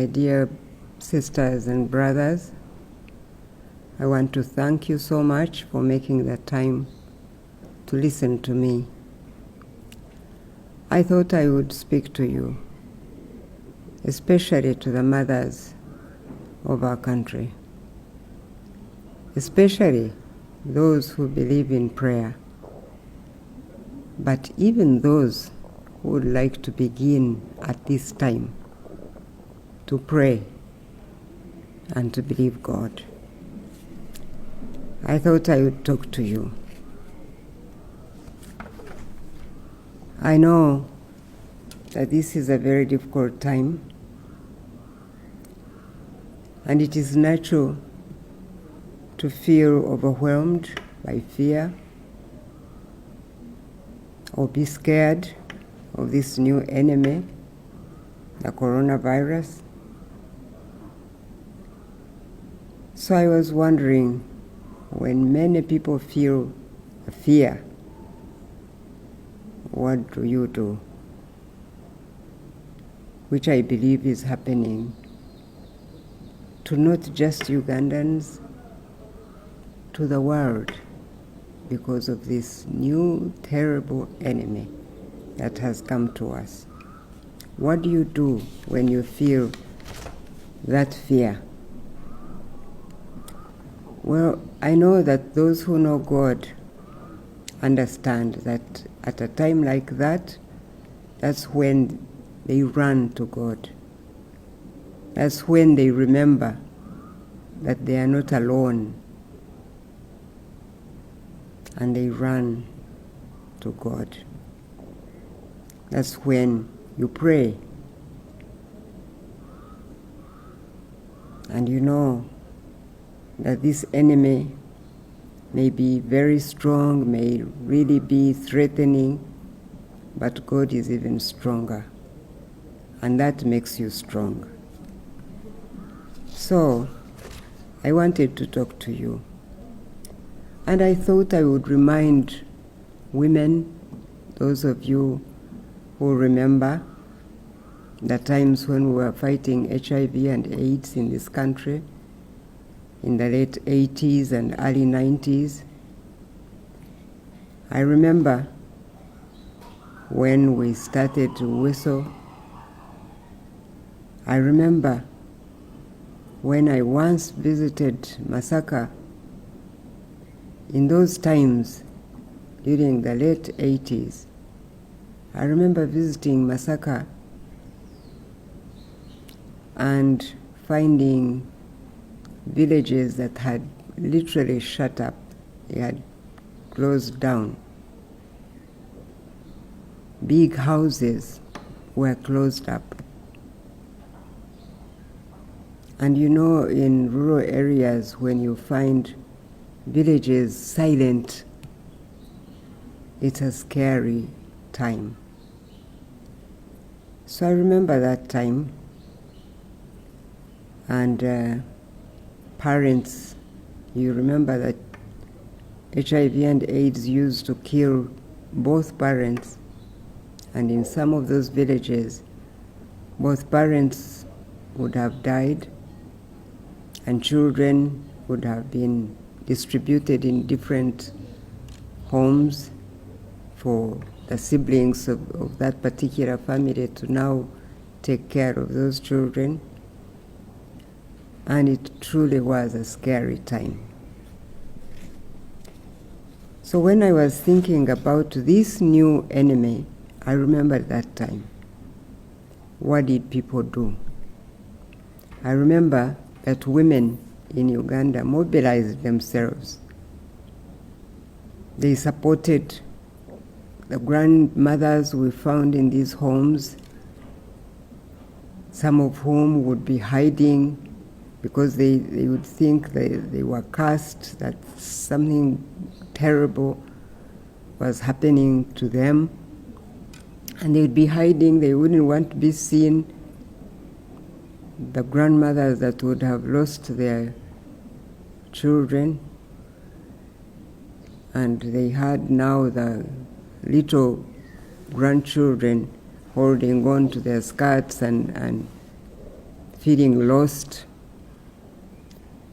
My dear sisters and brothers, I want to thank you so much for making the time to listen to me. I thought I would speak to you, especially to the mothers of our country, especially those who believe in prayer, but even those who would like to begin at this time to pray and to believe God. I thought I would talk to you. I know that this is a very difficult time, and it is natural to feel overwhelmed by fear or be scared of this new enemy, the coronavirus. So I was wondering, when many people feel fear, what do you do? Which I believe is happening to not just Ugandans, to the world, because of this new terrible enemy that has come to us. What do you do when you feel that fear? Well, I know that those who know God understand that at a time like that, that's when they run to God. That's when they remember that they are not alone, and they run to God. That's when you pray. And you know that this enemy may be very strong, may really be threatening, but God is even stronger. And that makes you strong. So, I wanted to talk to you. And I thought I would remind women, those of you who remember the times when we were fighting HIV and AIDS in this country, in the late 80s and early 90s. I remember when we started to whistle. I remember when I once visited Masaka in those times during the late 80s. I remember visiting Masaka and finding villages that had literally shut up. They had closed down. Big houses were closed up. And you know, in rural areas, when you find villages silent, it's a scary time. So I remember that time, and parents, you remember that HIV and AIDS used to kill both parents, and in some of those villages, both parents would have died, and children would have been distributed in different homes for the siblings of that particular family to now take care of those children. And it truly was a scary time. So when I was thinking about this new enemy, I remembered that time. What did people do? I remember that women in Uganda mobilized themselves. They supported the grandmothers we found in these homes, some of whom would be hiding because they would think they were cursed, that something terrible was happening to them. And they would be hiding, they wouldn't want to be seen. The grandmothers that would have lost their children, and they had now the little grandchildren holding on to their skirts and feeling lost.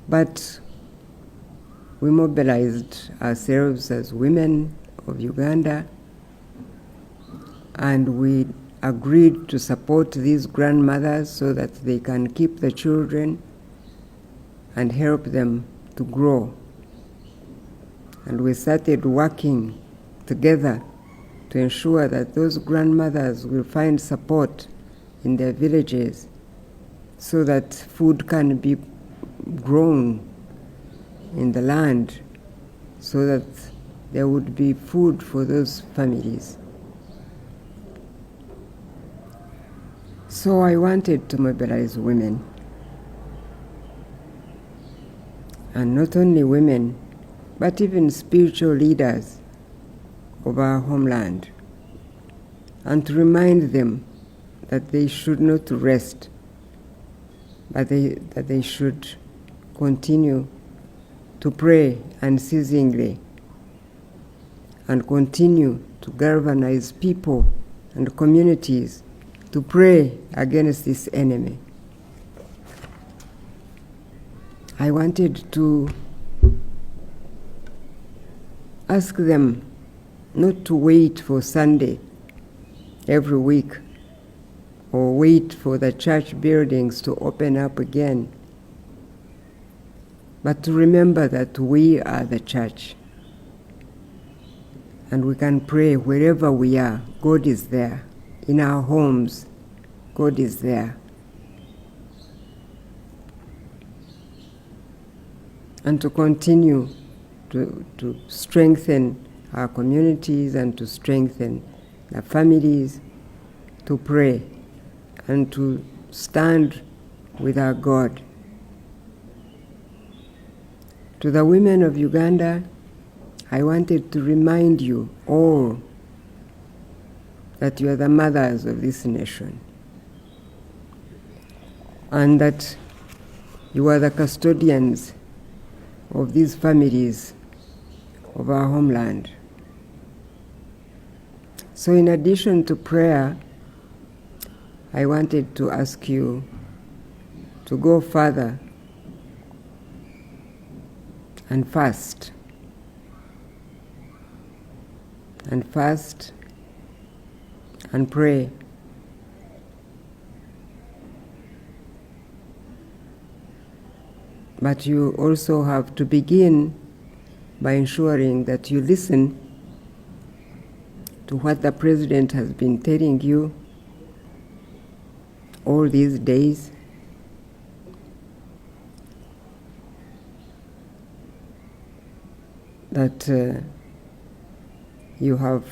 But we mobilized ourselves as women of Uganda, and we agreed to support these grandmothers so that they can keep the children and help them to grow. And we started working together to ensure that those grandmothers will find support in their villages so that food can be grown in the land, so that there would be food for those families. So I wanted to mobilize women, and not only women, but even spiritual leaders of our homeland, and to remind them that they should not rest, but that they should continue to pray unceasingly and continue to galvanize people and communities to pray against this enemy. I wanted to ask them not to wait for Sunday every week or wait for the church buildings to open up again, but to remember that we are the church and we can pray wherever we are. God is there. In our homes, God is there. And to continue to strengthen our communities and to strengthen the families, to pray and to stand with our God. To the women of Uganda, I wanted to remind you all that you are the mothers of this nation, and that you are the custodians of these families of our homeland. So in addition to prayer, I wanted to ask you to go further and fast. And pray. But you also have to begin by ensuring that you listen to what the President has been telling you all these days. That you have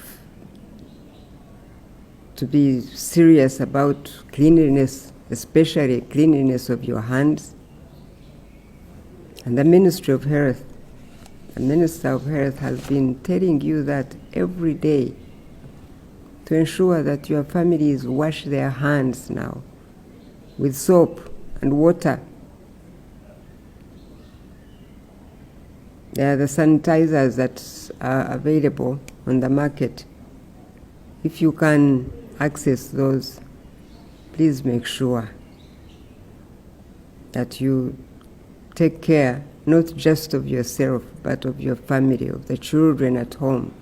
to be serious about cleanliness, especially cleanliness of your hands. And the Ministry of Health, the Minister of Health has been telling you that every day, to ensure that your families wash their hands now with soap and water. There are the sanitizers that are available on the market. If you can access those, please make sure that you take care not just of yourself, but of your family, of the children at home.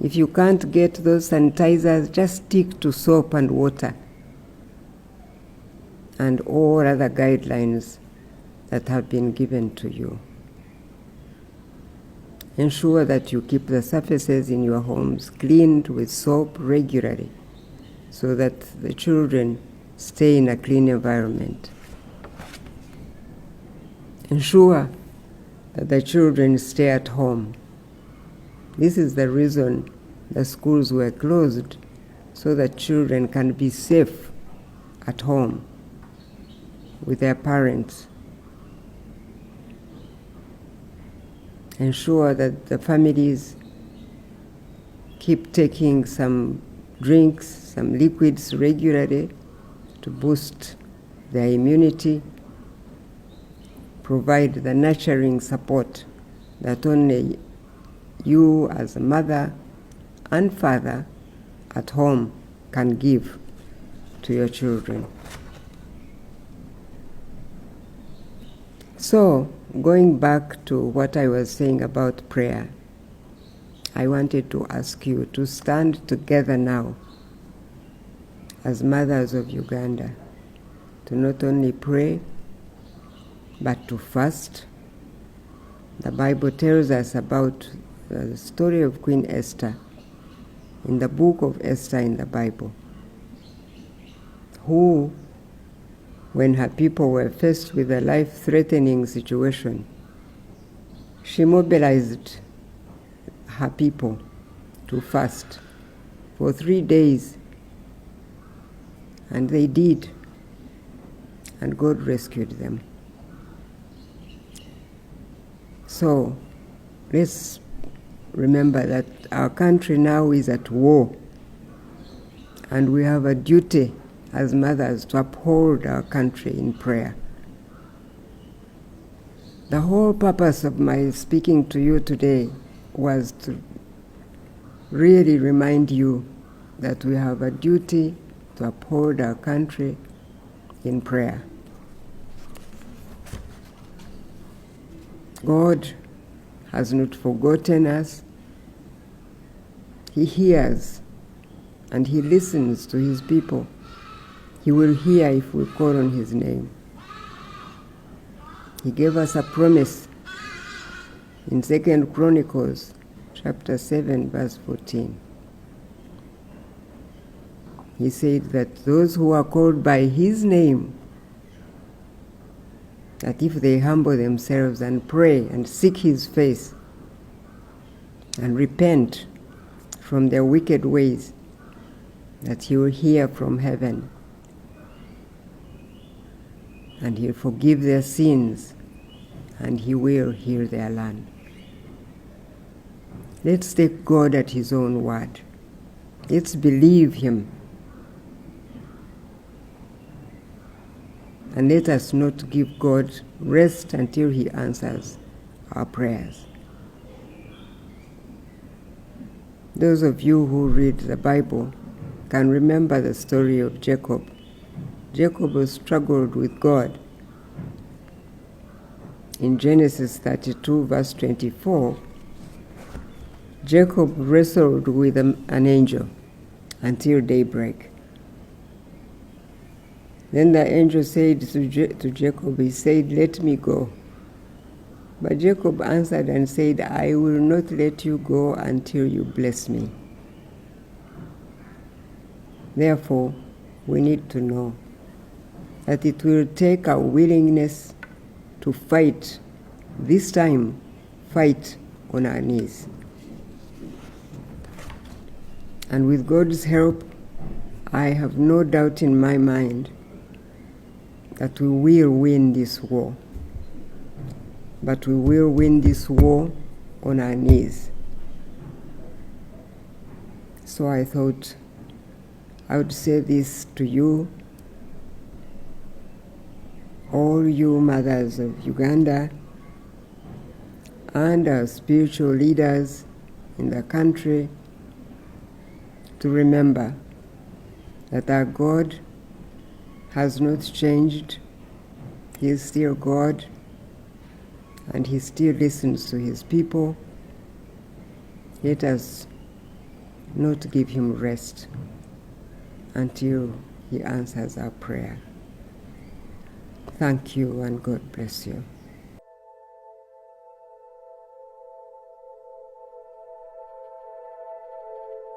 If you can't get those sanitizers, just stick to soap and water and all other guidelines that have been given to you. Ensure that you keep the surfaces in your homes cleaned with soap regularly so that the children stay in a clean environment. Ensure that the children stay at home. This is the reason the schools were closed, so that children can be safe at home with their parents. Ensure that the families keep taking some drinks, some liquids regularly to boost their immunity. Provide the nurturing support that only you as a mother and father at home can give. to your children. So, going back to what I was saying about prayer, I wanted to ask you to stand together now as mothers of Uganda, to not only pray, but to fast. The Bible tells us about the story of Queen Esther in the book of Esther in the Bible, who, when her people were faced with a life-threatening situation, she mobilized her people to fast for 3 days. And they did. And God rescued them. So, let's remember that our country now is at war. And we have a duty as mothers to uphold our country in prayer. The whole purpose of my speaking to you today was to really remind you that we have a duty to uphold our country in prayer. God has not forgotten us. He hears and He listens to His people. He will hear if we call on His name. He gave us a promise in 2 Chronicles chapter 7 verse 14. He said that those who are called by His name, that if they humble themselves and pray and seek His face and repent from their wicked ways, that He will hear from heaven and He'll forgive their sins and He will heal their land. Let's take God at His own word. Let's believe Him. And let us not give God rest until He answers our prayers. Those of you who read the Bible can remember the story of Jacob. Jacob struggled with God. In Genesis 32 verse 24, Jacob wrestled with an angel until daybreak. Then the angel said to Jacob, he said, "Let me go." But Jacob answered and said, "I will not let you go until you bless me." Therefore, we need to know that it will take a willingness to fight, this time, fight on our knees. And with God's help, I have no doubt in my mind that we will win this war. But we will win this war on our knees. So I thought I would say this to you, all you mothers of Uganda and our spiritual leaders in the country, to remember that our God has not changed. He is still God, and He still listens to His people. Let us not give Him rest until He answers our prayer. Thank you, and God bless you.